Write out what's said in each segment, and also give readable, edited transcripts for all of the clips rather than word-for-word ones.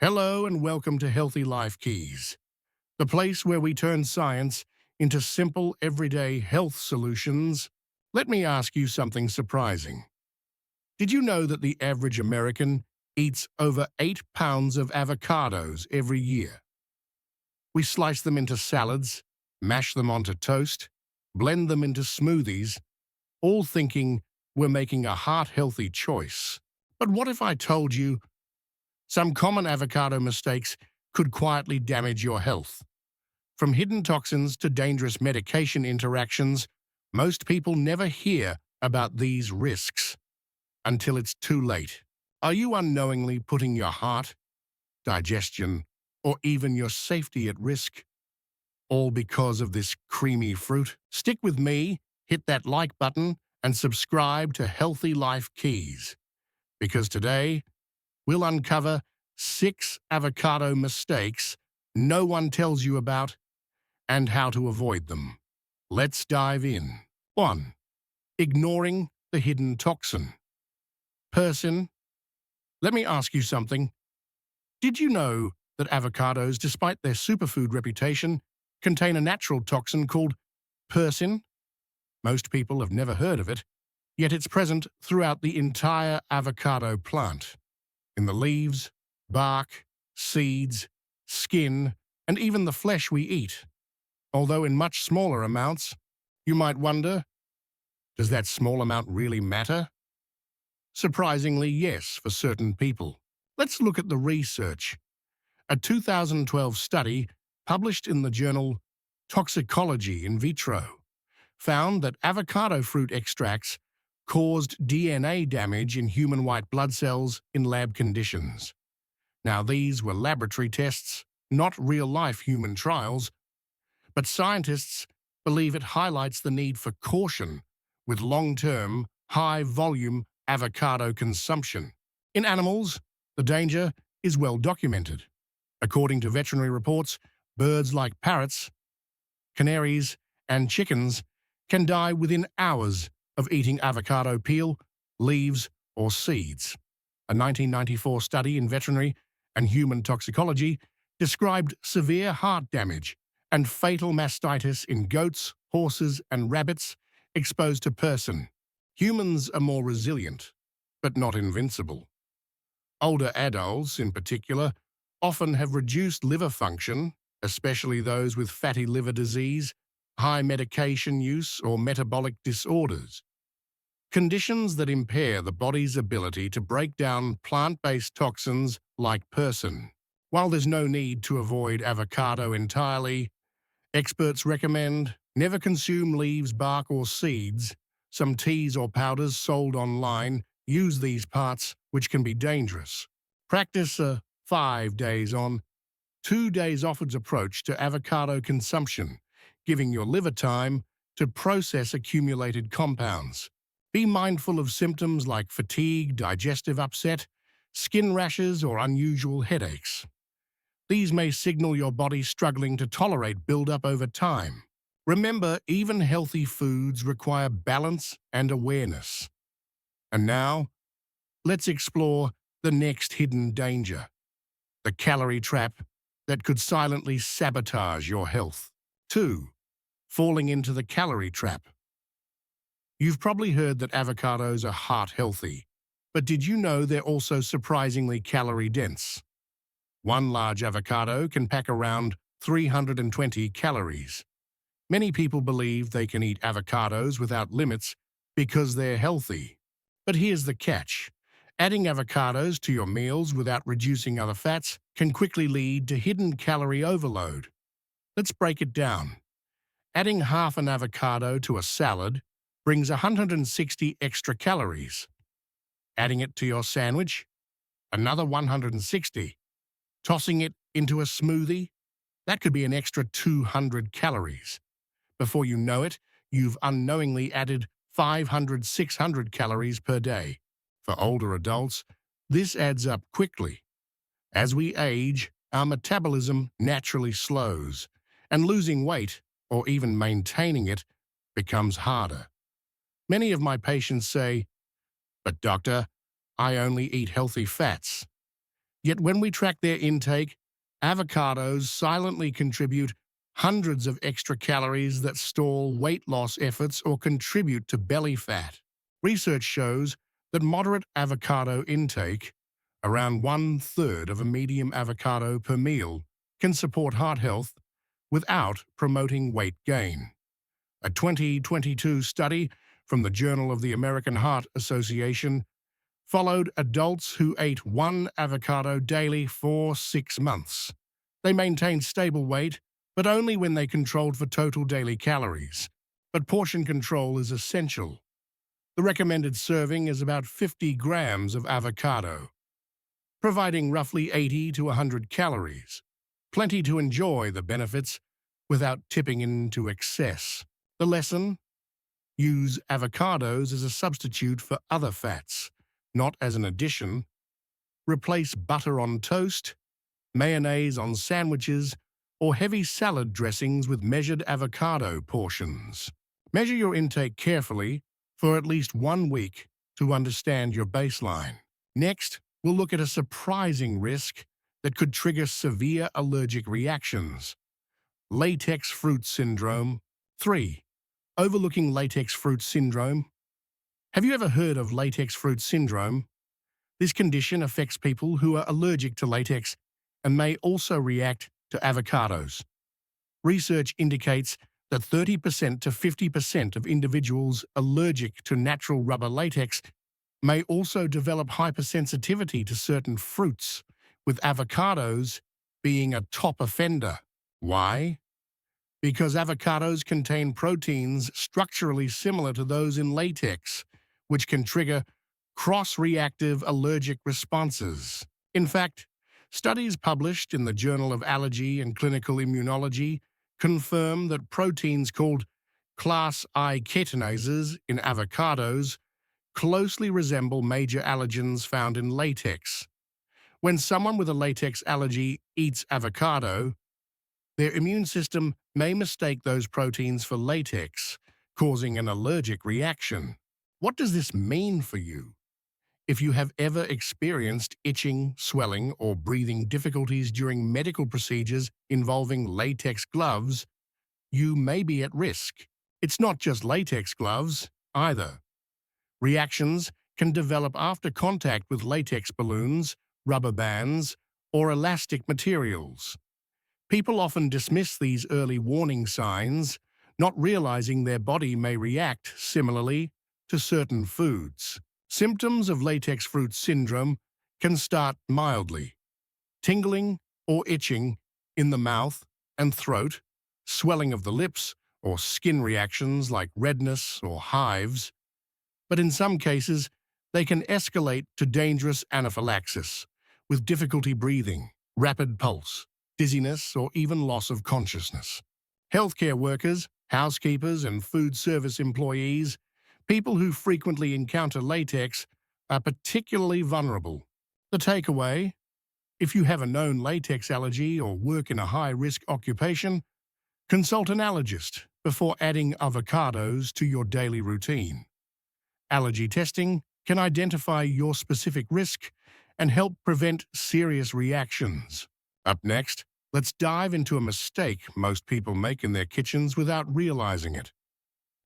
Hello and welcome to Healthy Life Keys, the place where we turn science into simple, everyday health solutions. Let me ask you something surprising. Did you know that the average American eats over 8 pounds of avocados every year? We slice them into salads, mash them onto toast, blend them into smoothies, all thinking we're making a heart-healthy choice. But what if I told you some common avocado mistakes could quietly damage your health? From hidden toxins to dangerous medication interactions, most people never hear about these risks until it's too late. Are you unknowingly putting your heart, digestion, or even your safety at risk? All because of this creamy fruit? Stick with me, hit that like button, and subscribe to Healthy Life Keys, because today we'll uncover 6 avocado mistakes no one tells you about and how to avoid them. Let's dive in. 1. Ignoring the hidden toxin. Persin, let me ask you something. Did you know that avocados, despite their superfood reputation, contain a natural toxin called persin? Most people have never heard of it, yet it's present throughout the entire avocado plant. In the leaves, bark, seeds, skin, and even the flesh we eat. Although in much smaller amounts, you might wonder, does that small amount really matter? Surprisingly, yes, for certain people. Let's look at the research. A 2012 study published in the journal Toxicology in Vitro found that avocado fruit extracts caused DNA damage in human white blood cells in lab conditions. Now, these were laboratory tests, not real-life human trials, but scientists believe it highlights the need for caution with long-term, high-volume avocado consumption. In animals, the danger is well documented. According to veterinary reports, birds like parrots, canaries, and chickens can die within hours of eating avocado peel, leaves, or seeds. A 1994 study in veterinary and human toxicology described severe heart damage and fatal mastitis in goats, horses, and rabbits exposed to persin. Humans are more resilient, but not invincible. Older adults, in particular, often have reduced liver function, especially those with fatty liver disease, high medication use, or metabolic disorders. Conditions that impair the body's ability to break down plant-based toxins like persin. While there's no need to avoid avocado entirely, experts recommend never consume leaves, bark, or seeds. Some teas or powders sold online use these parts, which can be dangerous. Practice a 5 days on, 2 days offwards approach to avocado consumption, giving your liver time to process accumulated compounds. Be mindful of symptoms like fatigue, digestive upset, skin rashes, or unusual headaches. These may signal your body struggling to tolerate buildup over time. Remember, even healthy foods require balance and awareness. And now, let's explore the next hidden danger, the calorie trap that could silently sabotage your health. 2. Falling into the calorie trap. You've probably heard that avocados are heart-healthy, but did you know they're also surprisingly calorie-dense? One large avocado can pack around 320 calories. Many people believe they can eat avocados without limits because they're healthy. But here's the catch. Adding avocados to your meals without reducing other fats can quickly lead to hidden calorie overload. Let's break it down. Adding half an avocado to a salad brings 160 extra calories. Adding it to your sandwich, another 160. Tossing it into a smoothie, that could be an extra 200 calories. Before you know it, you've unknowingly added 500, 600 calories per day. For older adults, this adds up quickly. As we age, our metabolism naturally slows, and losing weight, or even maintaining it, becomes harder. Many of my patients say, "But doctor, I only eat healthy fats." Yet when we track their intake, avocados silently contribute hundreds of extra calories that stall weight loss efforts or contribute to belly fat. Research shows that moderate avocado intake, around 1/3 of a medium avocado per meal, can support heart health without promoting weight gain. A 2022 study from the Journal of the American Heart Association followed adults who ate one avocado daily for 6 months. They maintained stable weight, but only when they controlled for total daily calories. But portion control is essential. The recommended serving is about 50 grams of avocado, providing roughly 80 to 100 calories. Plenty to enjoy the benefits without tipping into excess. The lesson? Use avocados as a substitute for other fats, not as an addition. Replace butter on toast, mayonnaise on sandwiches, or heavy salad dressings with measured avocado portions. Measure your intake carefully for at least 1 week to understand your baseline. Next, we'll look at a surprising risk that could trigger severe allergic reactions. Latex-Fruit syndrome. 3. Overlooking latex-fruit syndrome. Have you ever heard of latex-fruit syndrome? This condition affects people who are allergic to latex and may also react to avocados. Research indicates that 30% to 50% of individuals allergic to natural rubber latex may also develop hypersensitivity to certain fruits, with avocados being a top offender. Why? Because avocados contain proteins structurally similar to those in latex, which can trigger cross-reactive allergic responses. In fact, studies published in the Journal of Allergy and Clinical Immunology confirm that proteins called class I chitinases in avocados closely resemble major allergens found in latex. When someone with a latex allergy eats avocado, their immune system may mistake those proteins for latex, causing an allergic reaction. What does this mean for you? If you have ever experienced itching, swelling, or breathing difficulties during medical procedures involving latex gloves, you may be at risk. It's not just latex gloves, either. Reactions can develop after contact with latex balloons, rubber bands, or elastic materials. People often dismiss these early warning signs, not realizing their body may react similarly to certain foods. Symptoms of latex-fruit syndrome can start mildly: tingling or itching in the mouth and throat, swelling of the lips, or skin reactions like redness or hives. But in some cases, they can escalate to dangerous anaphylaxis, with difficulty breathing, rapid pulse, dizziness, or even loss of consciousness. Healthcare workers, housekeepers, and food service employees, people who frequently encounter latex, are particularly vulnerable. The takeaway: if you have a known latex allergy or work in a high-risk occupation, consult an allergist before adding avocados to your daily routine. Allergy testing can identify your specific risk and help prevent serious reactions. Up next, let's dive into a mistake most people make in their kitchens without realizing it: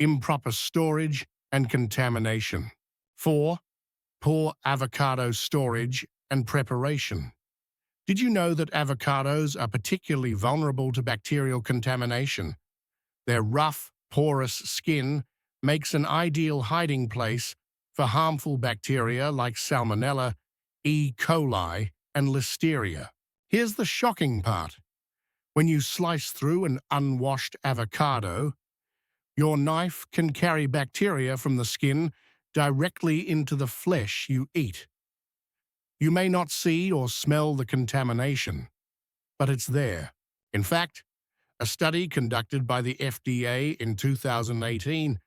improper storage and contamination. 4. Poor avocado storage and preparation. Did you know that avocados are particularly vulnerable to bacterial contamination? Their rough, porous skin makes an ideal hiding place for harmful bacteria like Salmonella, E. coli, and Listeria. Here's the shocking part. When you slice through an unwashed avocado, your knife can carry bacteria from the skin directly into the flesh you eat. You may not see or smell the contamination, but it's there. In fact, a study conducted by the FDA in 2018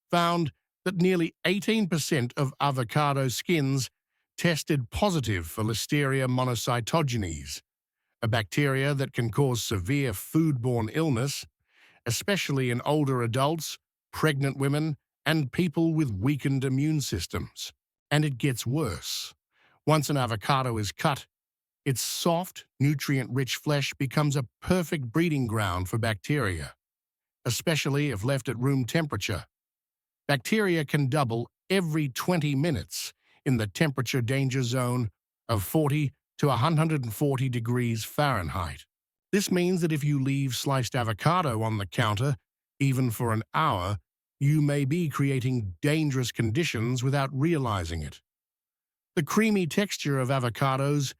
found that nearly 18% of avocado skins tested positive for Listeria monocytogenes, a bacteria that can cause severe foodborne illness, especially in older adults, pregnant women, and people with weakened immune systems. And it gets worse. Once an avocado is cut, Its soft, nutrient-rich flesh becomes a perfect breeding ground for bacteria, especially if left at room temperature. Bacteria can double every 20 minutes in the temperature danger zone of 40 to 140 degrees Fahrenheit. This means that if you leave sliced avocado on the counter, even for an hour, you may be creating dangerous conditions without realizing it. The creamy texture of avocados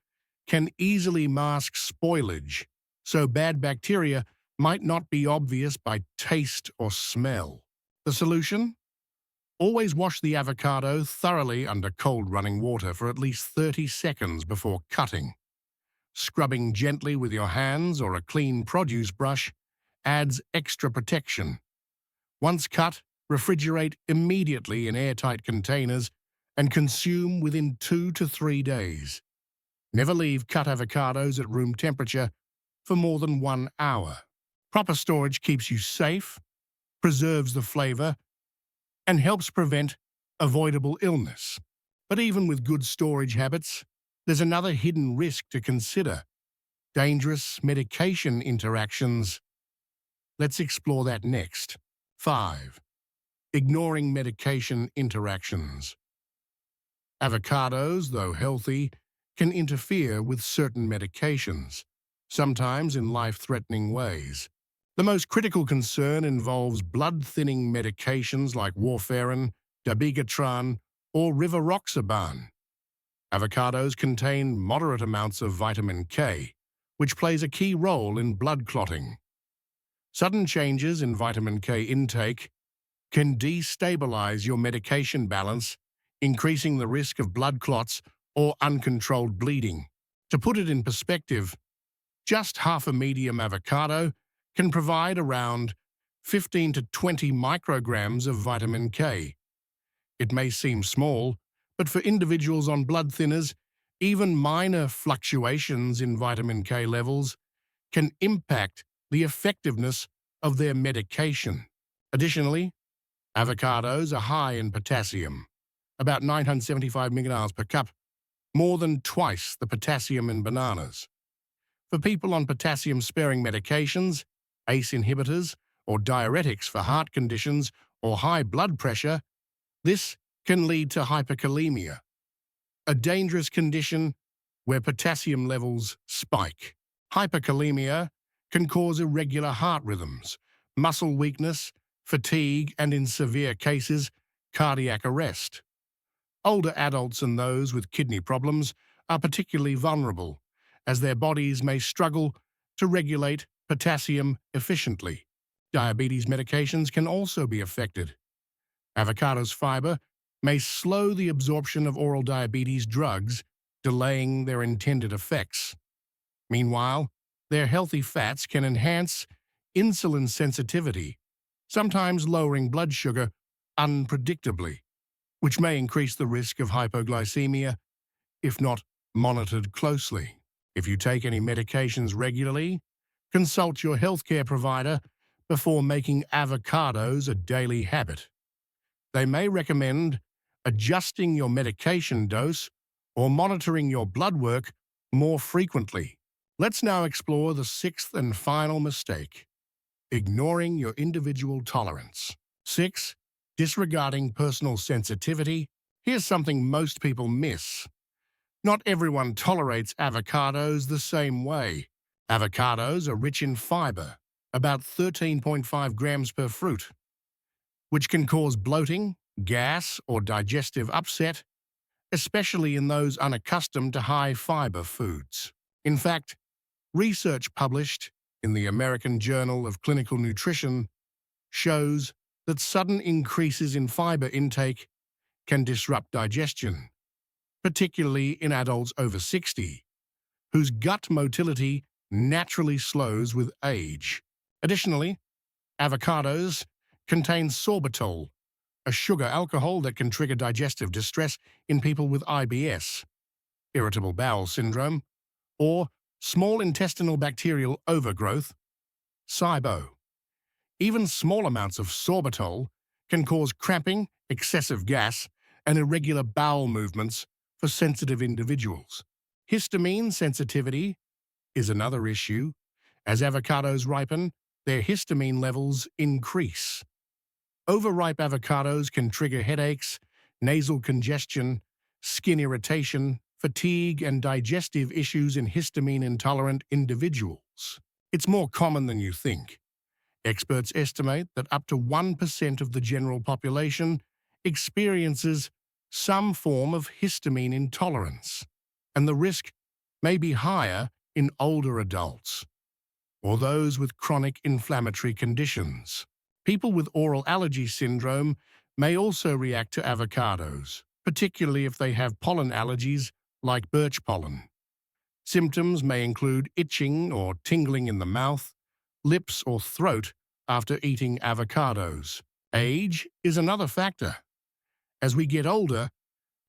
can easily mask spoilage, so bad bacteria might not be obvious by taste or smell. The solution? Always wash the avocado thoroughly under cold running water for at least 30 seconds before cutting. Scrubbing gently with your hands or a clean produce brush adds extra protection. Once cut, refrigerate immediately in airtight containers and consume within 2 to 3 days. Never leave cut avocados at room temperature for more than 1 hour. Proper storage keeps you safe, preserves the flavor, and helps prevent avoidable illness. But even with good storage habits, there's another hidden risk to consider: dangerous medication interactions. Let's explore that next. 5. Ignoring medication interactions. Avocados, though healthy, can interfere with certain medications, sometimes in life-threatening ways. The most critical concern involves blood-thinning medications like warfarin, dabigatran, or rivaroxaban. Avocados contain moderate amounts of vitamin K, which plays a key role in blood clotting. Sudden changes in vitamin K intake can destabilize your medication balance, increasing the risk of blood clots or uncontrolled bleeding. To put it in perspective, just half a medium avocado can provide around 15 to 20 micrograms of vitamin K. It may seem small, but for individuals on blood thinners, even minor fluctuations in vitamin K levels can impact the effectiveness of their medication. Additionally, avocados are high in potassium, about 975 mg per cup, more than twice the potassium in bananas. For people on potassium-sparing medications, ACE inhibitors, or diuretics for heart conditions or high blood pressure, this can lead to hyperkalemia, a dangerous condition where potassium levels spike. Hyperkalemia can cause irregular heart rhythms, muscle weakness, fatigue, and in severe cases, cardiac arrest. Older adults and those with kidney problems are particularly vulnerable, as their bodies may struggle to regulate potassium efficiently. Diabetes medications can also be affected. Avocado's fiber may slow the absorption of oral diabetes drugs, delaying their intended effects. Meanwhile, their healthy fats can enhance insulin sensitivity, sometimes lowering blood sugar unpredictably, which may increase the risk of hypoglycemia if not monitored closely. If you take any medications regularly, consult your healthcare provider before making avocados a daily habit. They may recommend adjusting your medication dose or monitoring your blood work more frequently. Let's now explore the 6th and final mistake: ignoring your individual tolerance. 6. Disregarding personal sensitivity. Here's something most people miss. Not everyone tolerates avocados the same way. Avocados are rich in fiber, about 13.5 grams per fruit, which can cause bloating, gas, or digestive upset, especially in those unaccustomed to high-fiber foods. In fact, research published in the American Journal of Clinical Nutrition shows that sudden increases in fiber intake can disrupt digestion, particularly in adults over 60, whose gut motility naturally slows with age. Additionally, avocados contain sorbitol, a sugar alcohol that can trigger digestive distress in people with IBS, irritable bowel syndrome, or small intestinal bacterial overgrowth, SIBO. Even small amounts of sorbitol can cause cramping, excessive gas, and irregular bowel movements for sensitive individuals. Histamine sensitivity is another issue. As avocados ripen, their histamine levels increase. Overripe avocados can trigger headaches, nasal congestion, skin irritation, fatigue, and digestive issues in histamine-intolerant individuals. It's more common than you think. Experts estimate that up to 1% of the general population experiences some form of histamine intolerance, and the risk may be higher in older adults or those with chronic inflammatory conditions. People with oral allergy syndrome may also react to avocados, particularly if they have pollen allergies like birch pollen. Symptoms may include itching or tingling in the mouth, lips, or throat after eating avocados. Age is another factor. As we get older,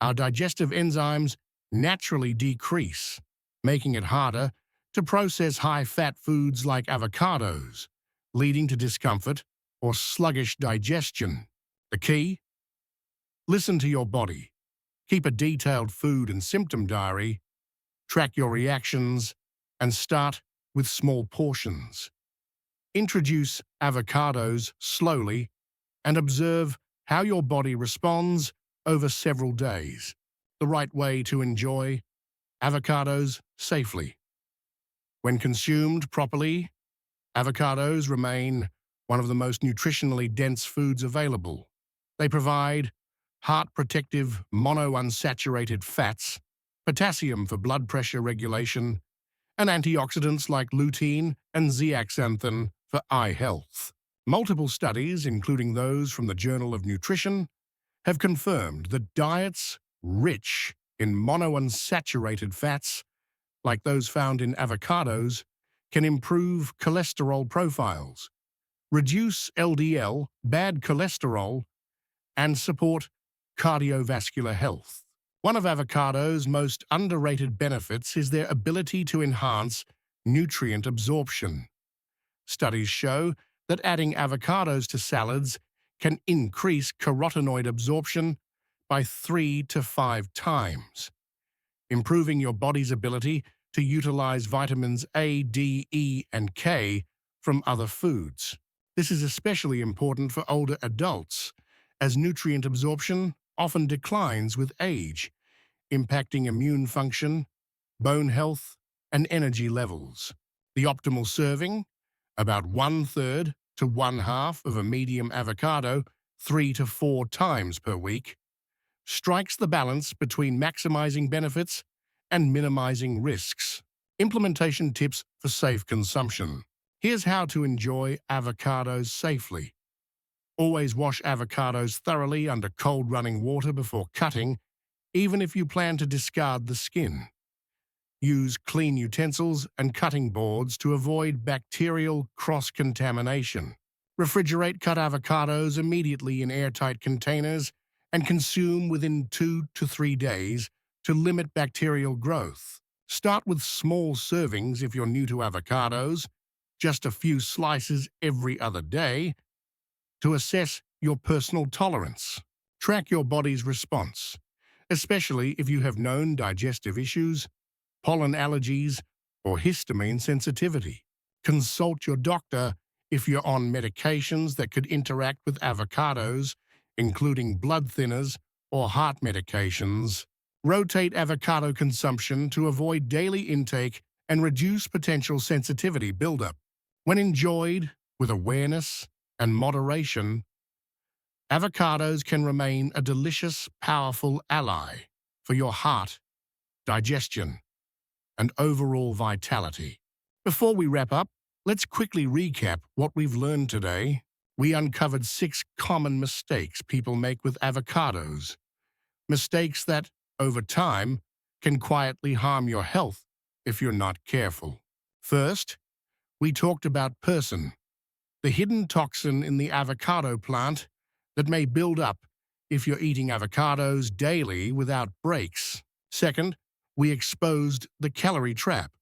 our digestive enzymes naturally decrease, making it harder to process high-fat foods like avocados, leading to discomfort or sluggish digestion. The key? Listen to your body. Keep a detailed food and symptom diary, track your reactions, and start with small portions. Introduce avocados slowly and observe how your body responds over several days. The right way to enjoy avocados safely. When consumed properly, avocados remain one of the most nutritionally dense foods available. They provide heart-protective monounsaturated fats, potassium for blood pressure regulation, and antioxidants like lutein and zeaxanthin for eye health. Multiple studies, including those from the Journal of Nutrition, have confirmed that diets rich in monounsaturated fats, like those found in avocados, can improve cholesterol profiles, reduce LDL, bad cholesterol, and support cardiovascular health. One of avocados' most underrated benefits is their ability to enhance nutrient absorption. Studies show that adding avocados to salads can increase carotenoid absorption by 3 to 5 times, improving your body's ability to utilize vitamins A, D, E, and K from other foods. This is especially important for older adults, as nutrient absorption often declines with age, impacting immune function, bone health, and energy levels. The optimal serving, about 1/3 to 1/2 of a medium avocado 3 to 4 times per week, strikes the balance between maximizing benefits and minimizing risks. Implementation tips for safe consumption. Here's how to enjoy avocados safely. Always wash avocados thoroughly under cold running water before cutting, even if you plan to discard the skin. Use clean utensils and cutting boards to avoid bacterial cross-contamination. Refrigerate cut avocados immediately in airtight containers and consume within 2 to 3 days to limit bacterial growth. Start with small servings if you're new to avocados, just a few slices every other day, to assess your personal tolerance. Track your body's response, especially if you have known digestive issues, pollen allergies, or histamine sensitivity. Consult your doctor if you're on medications that could interact with avocados, including blood thinners or heart medications. Rotate avocado consumption to avoid daily intake and reduce potential sensitivity buildup. When enjoyed with awareness and moderation, avocados can remain a delicious, powerful ally for your heart, digestion, and overall vitality. Before we wrap up, let's quickly recap what we've learned today. We uncovered 6 common mistakes people make with avocados. Mistakes that, over time, can quietly harm your health if you're not careful. First, we talked about Persin, the hidden toxin in the avocado plant that may build up if you're eating avocados daily without breaks. Second, we exposed the calorie trap,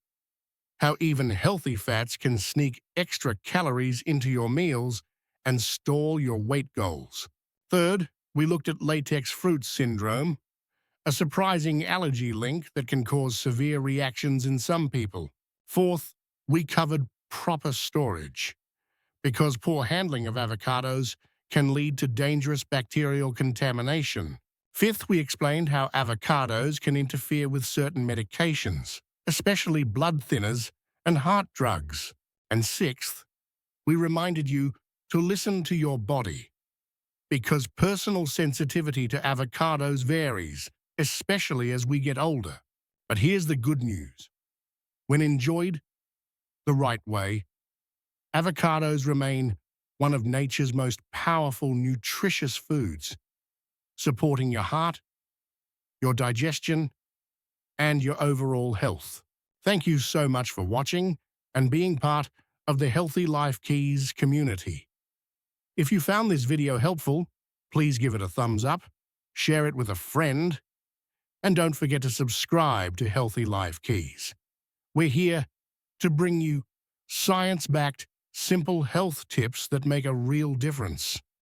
how even healthy fats can sneak extra calories into your meals and stall your weight goals. Third, we looked at latex-fruit syndrome, a surprising allergy link that can cause severe reactions in some people. Fourth, we covered proper storage, because poor handling of avocados can lead to dangerous bacterial contamination. Fifth, we explained how avocados can interfere with certain medications, especially blood thinners and heart drugs. And sixth, we reminded you to listen to your body, because personal sensitivity to avocados varies, especially as we get older. But here's the good news. When enjoyed the right way, avocados remain one of nature's most powerful, nutritious foods, supporting your heart, your digestion, and your overall health. Thank you so much for watching and being part of the Healthy Life Keys community. If you found this video helpful, please give it a thumbs up, share it with a friend, and don't forget to subscribe to Healthy Life Keys. We're here to bring you science-backed, simple health tips that make a real difference.